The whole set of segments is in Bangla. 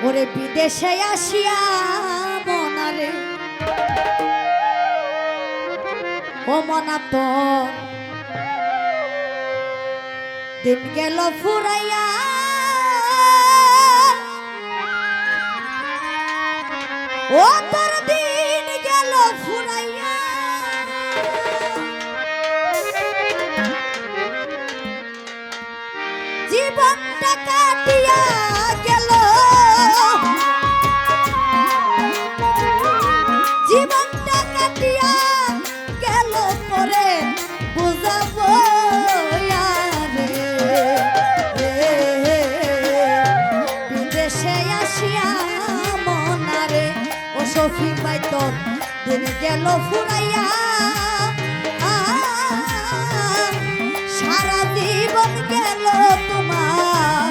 ওরে বিদেশে আসিয়া মনারে ও মনা তো দিন গেল ফুরাইয়া ও তোর দিন গেল ফুরাইয়া জীবনটা কাটিয়া গেল জীবনটা কাটিয়া গেল পরে বুঝাবো বিদেশে আসিয়া মনারে ও শফিক ভাই তোর দিন গেল ফুরাইয়া সারা জীবন গেল তোমার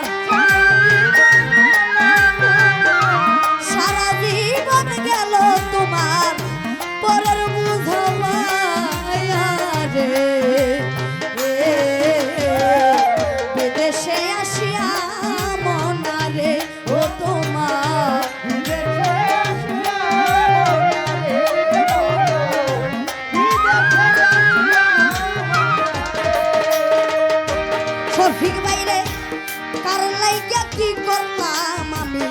সারা জীবন গেল তোমার পরের বুঝাইয়া রে বিদেশে আসিয়া মনারে ও তোমার শফিক বাইরে কারণ লাইগা কি করলাম আমি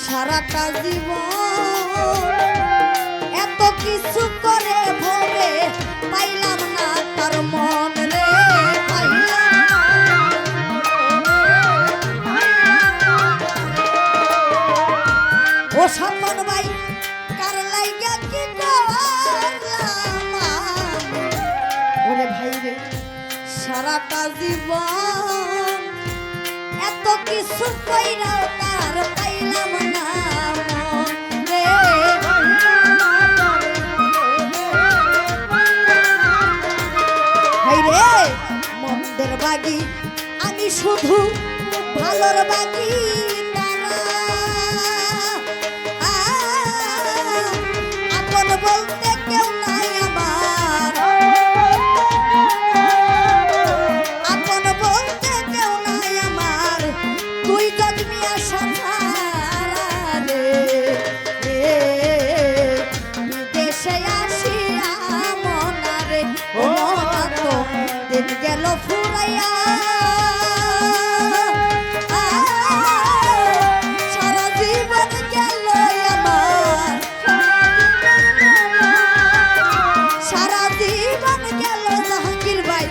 সারাটা জীবন এত কিছু করে ভবে পাইলাম না তার মন রে ও সম্মান ভাই কার লাইগা কি করলাম ওরে ভাই রে সারাটা জীবন এত কিছু কইরাও তার পাইলাম না রে ভাই রে মন্দের বাগি আমি শুধু ভালোর বাগি তারা আপন বলতে কেউ নাই আমার আপন বলতে কেউ নাই আমার তুই জন্মি আসা রে বিদেশে আসিয়া মনারে ও মনা তো দিন গেল ফুরাইয়া সারা জীবন গেল আমার সারা জীবন গেল জাহাঙ্গীর ভাই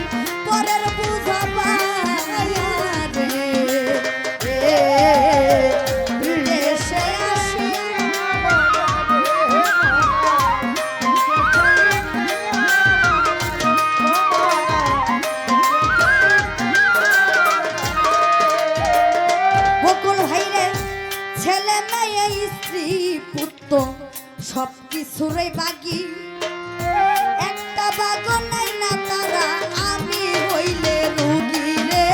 পরের বুঝা পাইয়া রে বিদেশে আসিয়া বকুল ভাইরে ছেলে মেয়ে স্ত্রী পুত্র সব কিছুরে বাগি একটা বাগন নাই না তারা আমি হইলে রুগী রে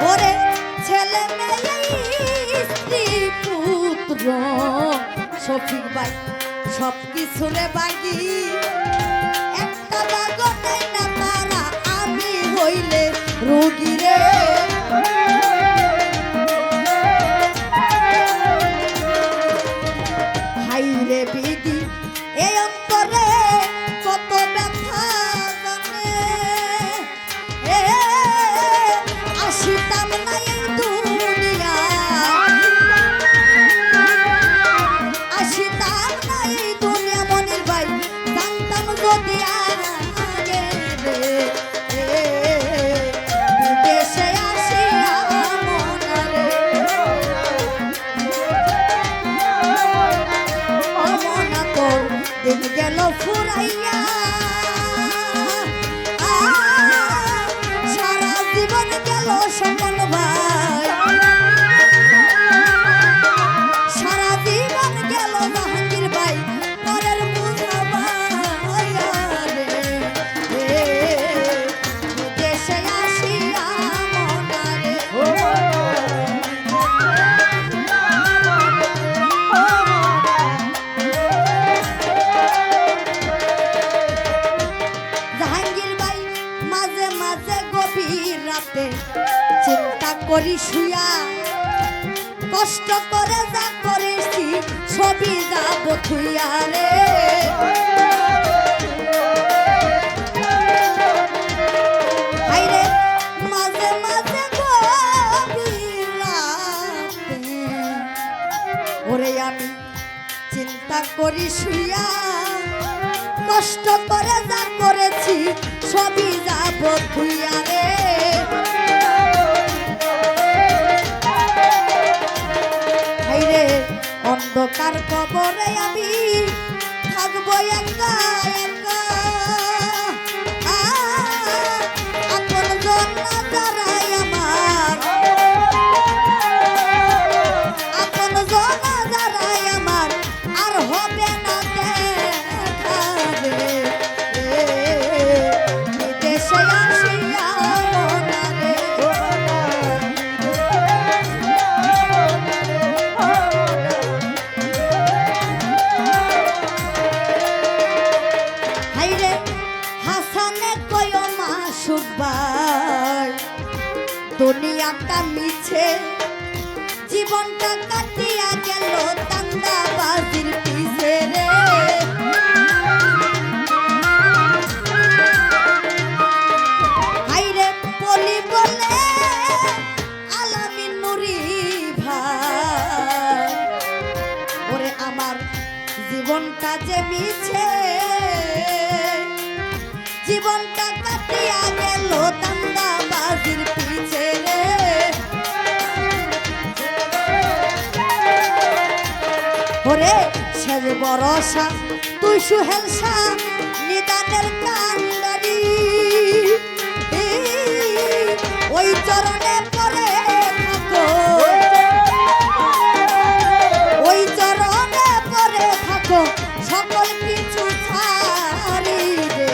ওরে ছেলে মেয়ে স্ত্রী পুত্র শফিক ভাই সব কিছুরে বাগি একটা বাগন নাই না তারা আমি হইলে রুগী রে হাইরে বিধি এই অন্তরে কত ব্যথা জানে আসিতাম না এই দুনিয়া আসিতাম না এই দুনিয়া মনির ভাই জানতাম যদি আগে রে মাঝে গভীর রাতে চিন্তা করি শুয়া কষ্ট করে যা করেছি ছবি যাব থুইয়া রে হাইরে মাঝে মাঝে গভীর রাতে ওরে আমি চিন্তা করি শুয়া কষ্ট করে যা করেছি সবই যাব থুইয়া রে হাইরে অন্ধকার কবরে আমি থাকবো একা একা আপন জন না দাঁড়ায় আমার আপন জন না দাঁড়ায় আমার আর হবে না দেখা রে বিদেশে আসিয়া না রে হাইরে হাসানে কয় মাসুক ভাই দুনিয়াটা মিছে জীবনটা কাটিয়া গেল দান্দাবাজির পিছে রে হাইরে বলি বলে আলামিন নুরি ভাই ওরে আমার জীবনটা যে মিছে জীবনটা কাটিয়া গেল দান্দাবাজির পিছে রে ওরে শেষ বরসা তুই সুহেলসা নিদানের কান্দারি ওই চরণে পরে থাকো ওই চরণে পরে থাকো সকল কিছু ছাড়ি রে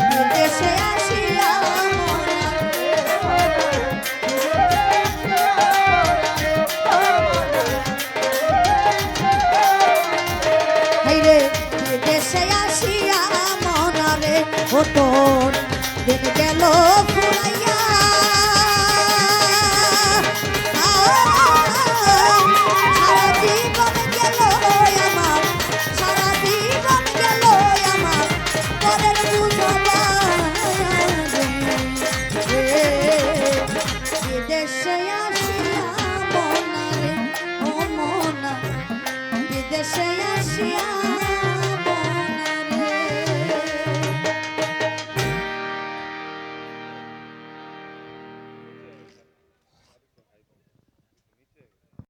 বিদেশে আসিয়া হাইরে বিদেশে আসিয়া মনারে ও তোর দিন গেল